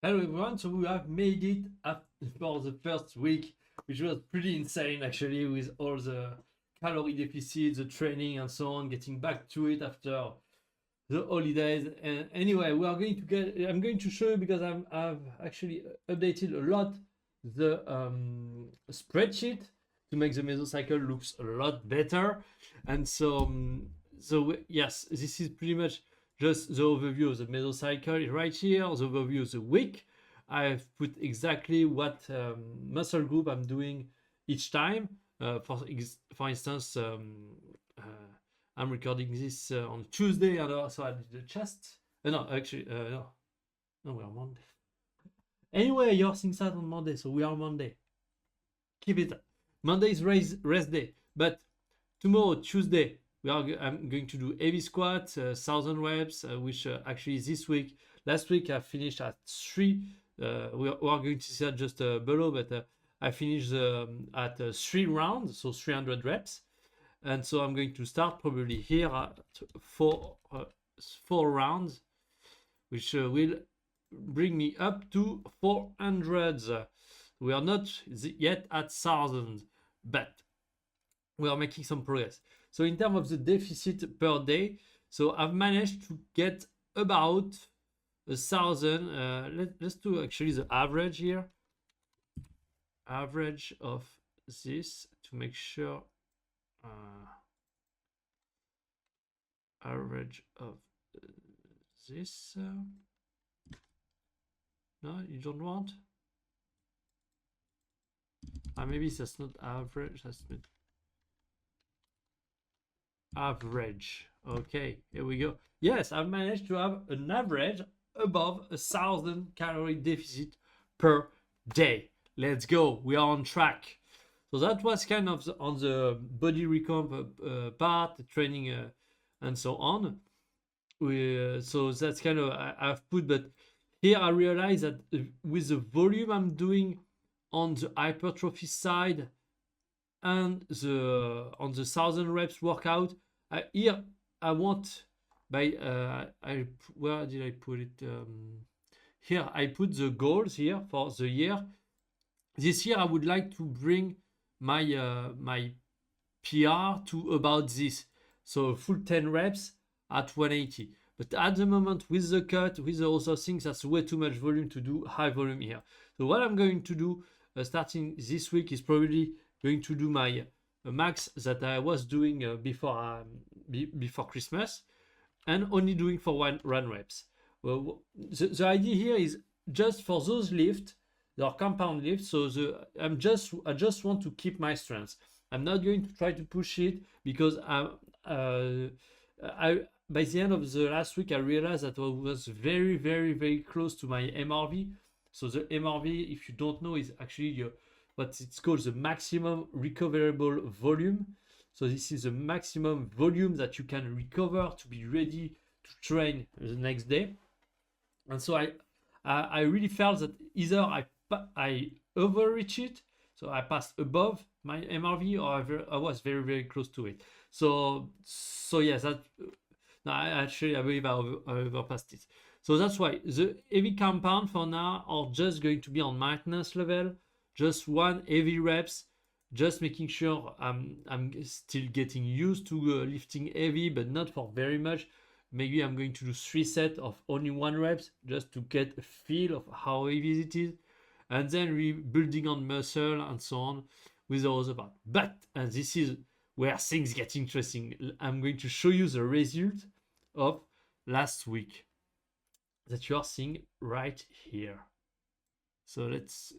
Hello everyone, so we have made it for the first week, which was pretty insane actually, with all the calorie deficit, the training and so on, getting back to it after the holidays. And anyway, I'm going to show you because I've actually updated a lot the spreadsheet to make the mesocycle looks a lot better. And yes, this is pretty much just the overview of the mesocycle right here, the overview of the week. I've put exactly what muscle group I'm doing each time. For instance, I'm recording this on Tuesday, and also I did the chest. No, actually, no, we are Monday. Anyway, you're seeing that on Monday, so we are Monday. Keep it. Monday is rest day, but tomorrow, Tuesday, I'm going to do heavy squat, 1,000 reps, which actually this week. Last week I finished at 3. We are going to see that just below, but I finished at 3 rounds, so 300 reps. And so I'm going to start probably here at 4 rounds, which will bring me up to 400. We are not yet at 1,000, but we are making some progress. So in terms of the deficit per day, so I've managed to get about 1,000. Let's do actually the average here. Average of this to make sure. Average of this. No, you don't want? Maybe that's not average. That's not average. Okay, here we go. Yes, I've managed to have an average above 1,000 calorie deficit per day. Let's go. We are on track. So that was kind of on the body recomp part, the training and so on. So that's kind of I've put, but here I realize that with the volume I'm doing on the hypertrophy side and on the 1,000 reps workout, here I want by where did I put it? Here I put the goals here for the year. This year I would like to bring my my PR to about this, so a full 10 reps at 180. But at the moment, with the cut, with the other things, that's way too much volume to do high volume here. So what I'm going to do starting this week is probably going to do my max that I was doing before Christmas, and only doing for one run reps. Well, the idea here is just for those lifts, they are compound lifts. So I just want to keep my strength. I'm not going to try to push it because by the end of the last week, I realized that I was very, very, very close to my MRV. So the MRV, if you don't know, is actually what it's called the maximum recoverable volume. So this is the maximum volume that you can recover to be ready to train the next day. And so I really felt that either I overreach it, so I passed above my MRV, or I was very, very close to it. So yes, that. No, I believe I overpassed it. So that's why the heavy compound for now are just going to be on maintenance level, just one heavy reps, just making sure I'm still getting used to lifting heavy, but not for very much. Maybe I'm going to do 3 sets of only 1 reps just to get a feel of how heavy it is, and then rebuilding on muscle and so on with the other part. But, and this is where things get interesting, I'm going to show you the result of last week that you are seeing right here. So let's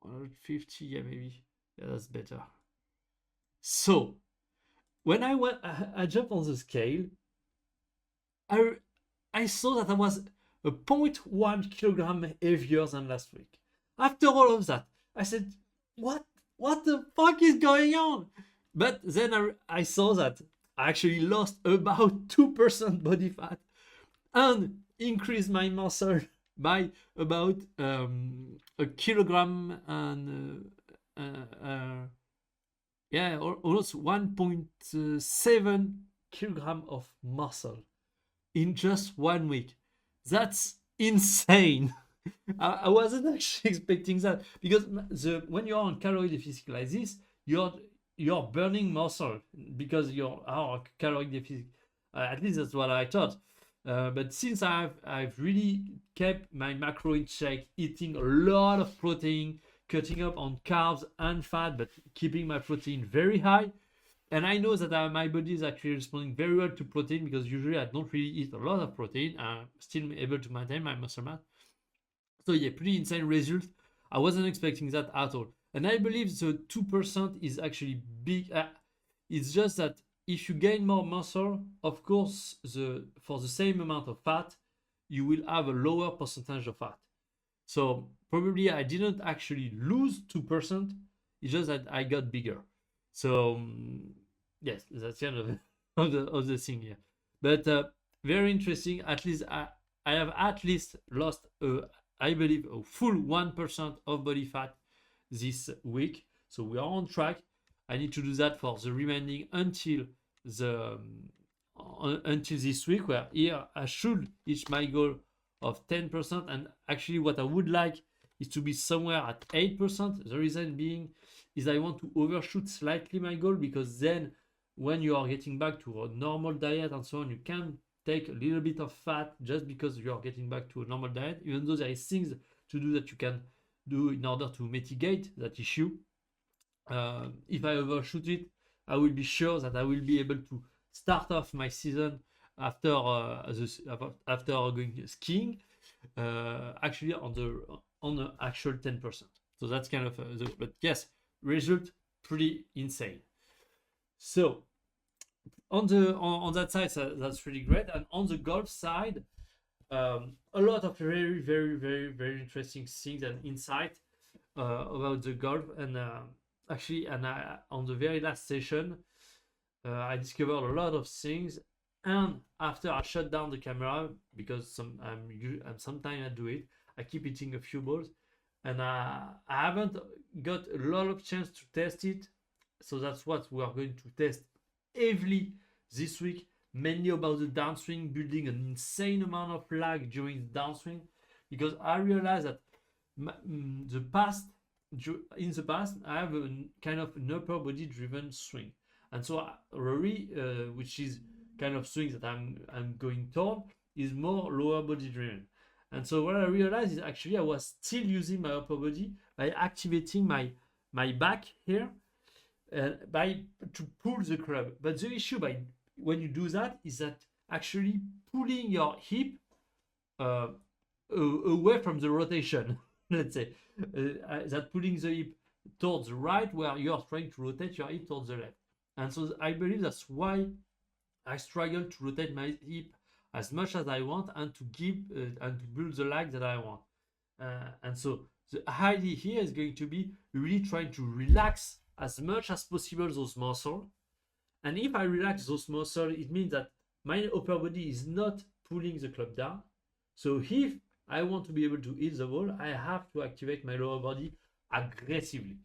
150, yeah, maybe. Yeah, that's better. So when I jumped on the scale, I saw that I was a 0.1 kilogram heavier than last week. After all of that, I said, what the fuck is going on? But then I saw that I actually lost about 2% body fat and increased my muscle by about a kilogram and almost 1.7 kilogram of muscle in just 1 week. That's insane. I wasn't actually expecting that because when you're on calorie deficit like this, you're you're burning muscle because you're calorie deficit. At least that's what I thought. But since I've really kept my macro in check, eating a lot of protein, cutting up on carbs and fat, but keeping my protein very high. And I know that my body is actually responding very well to protein because usually I don't really eat a lot of protein. I'm still able to maintain my muscle mass. So yeah, pretty insane result. I wasn't expecting that at all. And I believe the 2% is actually big. It's just that if you gain more muscle, of course, for the same amount of fat, you will have a lower percentage of fat. So probably I didn't actually lose 2%. It's just that I got bigger. So yes, that's the end of, of the thing here. But very interesting. At least I have at least lost I believe a full 1% of body fat this week. So we are on track. I need to do that for the remaining until this week, where here I should reach my goal of 10%. And actually what I would like is to be somewhere at 8%. The reason being is I want to overshoot slightly my goal, because then when you are getting back to a normal diet and so on, you can take a little bit of fat just because you are getting back to a normal diet, even though there is things to do that you can do in order to mitigate that issue. If I overshoot it, I will be sure that I will be able to start off my season after going skiing, actually on the actual 10%. So that's kind of but yes, result pretty insane. So on that side, that's really great. And on the golf side, a lot of very, very, very, very interesting things and insight about the golf. And actually, on the very last session, I discovered a lot of things. And after I shut down the camera, because sometimes I do it, I keep hitting a few balls, and I haven't got a lot of chance to test it. So that's what we are going to test heavily this week, mainly about the downswing, building an insane amount of lag during the downswing, because I realized that in the past I have a kind of an upper body driven swing, and so Rory, which is kind of swing that I'm going toward, is more lower body driven. And so what I realized is actually I was still using my upper body by activating my back here, to pull the club. But the issue when you do that is that actually pulling your hip away from the rotation. Let's say that pulling the hip towards the right, where you are trying to rotate your hip towards the left. And so I believe that's why I struggle to rotate my hip as much as I want, and to give and to build the lag that I want. And so the idea here is going to be really trying to relax as much as possible those muscles. And if I relax those muscles, it means that my upper body is not pulling the club down. So if I want to be able to hit the ball, I have to activate my lower body aggressively.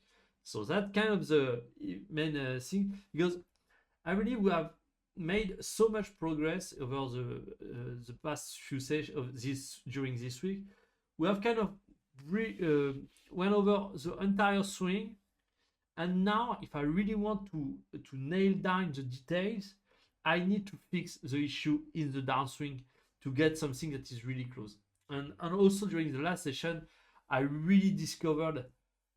So that's kind of the main thing, because I believe we have made so much progress over the past few sessions of this during this week. We have kind of went over the entire swing, and now if I really want to nail down the details, I need to fix the issue in the downswing to get something that is really close. And also during the last session, I really discovered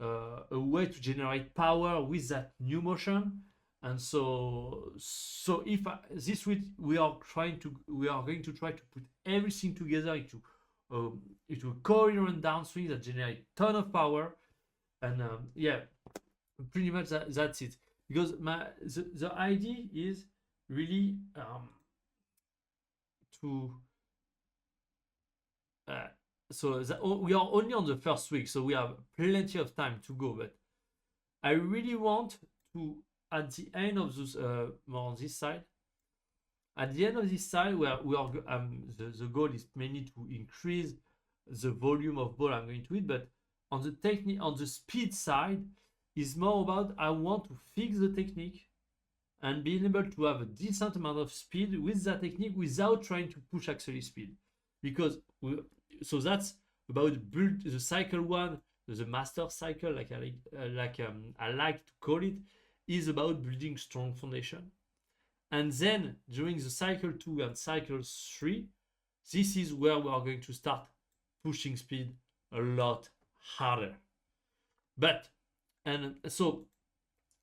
a way to generate power with that new motion. And so if this week we are going to try to put everything together into a coherent downswing that generates a ton of power. And yeah, pretty much that's it. Because the idea is really to we are only on the first week, so we have plenty of time to go. But I really want to, at the end of this, more on this side, at the end of this side, where we are, the goal is mainly to increase the volume of ball I'm going to hit. But on the technique, on the speed side, is more about I want to fix the technique and being able to have a decent amount of speed with that technique without trying to push actually speed. because so that's about build the cycle one, the master cycle, like I like to call it, is about building strong foundation. And then during the cycle 2 and cycle 3, this is where we are going to start pushing speed a lot harder. But, and so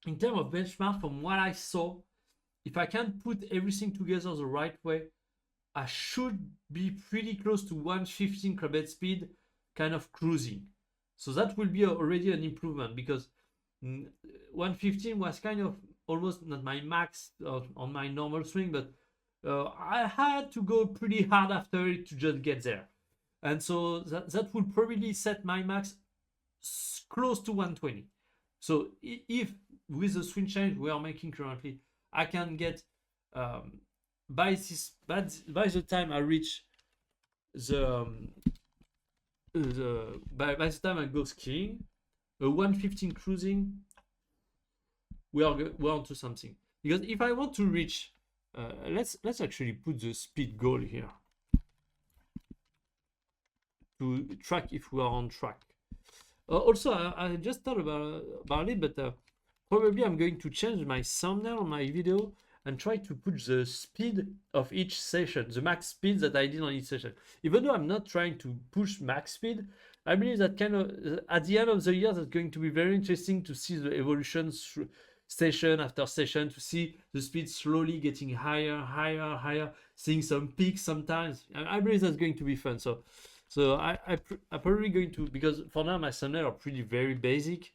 in terms of benchmark, from what I saw, if I can put everything together the right way, I should be pretty close to 115 club head speed, kind of cruising. So that will be already an improvement, because 115 was kind of almost not my max on my normal swing, but I had to go pretty hard after it to just get there. And so that will probably set my max close to 120. So if with the swing change we are making currently, I can get by the time I reach by the time I go skiing, a 115 cruising, we're onto something. Because if I want to reach, let's actually put the speed goal here to track if we are on track. Also, I just thought about it, but probably I'm going to change my thumbnail on my video and try to put the speed of each session, the max speed that I did on each session. Even though I'm not trying to push max speed, I believe that kind of at the end of the year, that's going to be very interesting to see the evolution session after session, to see the speed slowly getting higher, seeing some peaks sometimes. I believe that's going to be fun. So I'm probably going to, because for now my thumbnail are pretty very basic.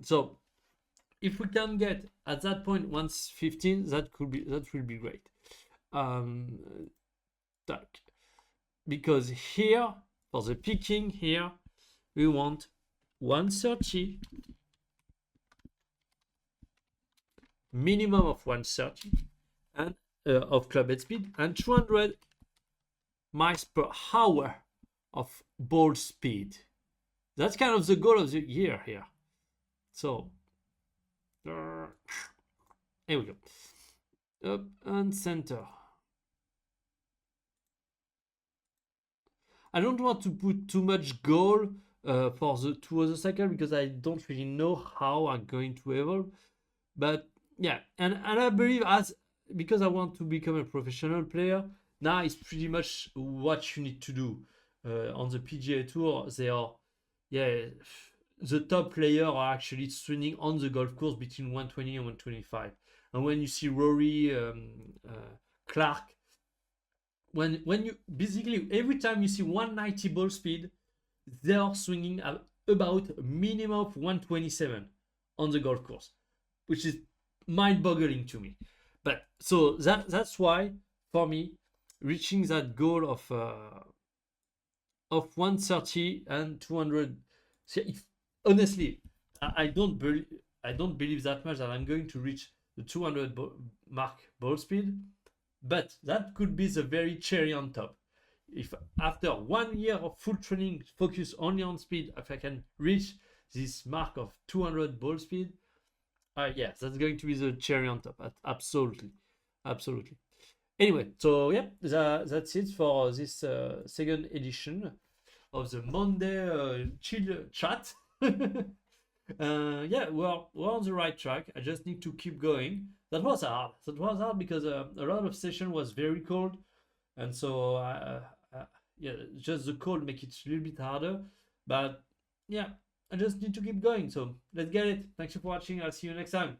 So if we can get at that point 115, that will be great. Because here for the peaking here, we want 130, minimum of 130, and of club head speed, and 200 miles per hour of ball speed. That's kind of the goal of the year here. So here we go. Up and center. I don't want to put too much goal for the two other cycle, because I don't really know how I'm going to evolve. But yeah, and I believe because I want to become a professional player, now it's pretty much what you need to do. On the PGA Tour, the top players are actually swinging on the golf course between 120 and 125. And when you see Rory, Clark, when you basically every time you see 190 ball speed, they are swinging at about a minimum of 127 on the golf course, which is mind-boggling to me. But so that's why for me, reaching that goal of 130 and 200. Honestly, I don't believe that much that I'm going to reach the 200 mark ball speed, but that could be the very cherry on top. If after 1 year of full training, focus only on speed, if I can reach this mark of 200 ball speed, yeah, that's going to be the cherry on top. Absolutely. Anyway, so yeah, that's it for this second edition of the Monday chill chat. Yeah, we're on the right track. I just need to keep going. That was hard because a lot of session was very cold, and so yeah, just the cold make it a little bit harder. But yeah, I just need to keep going. So let's get it. Thanks for watching. I'll see you next time.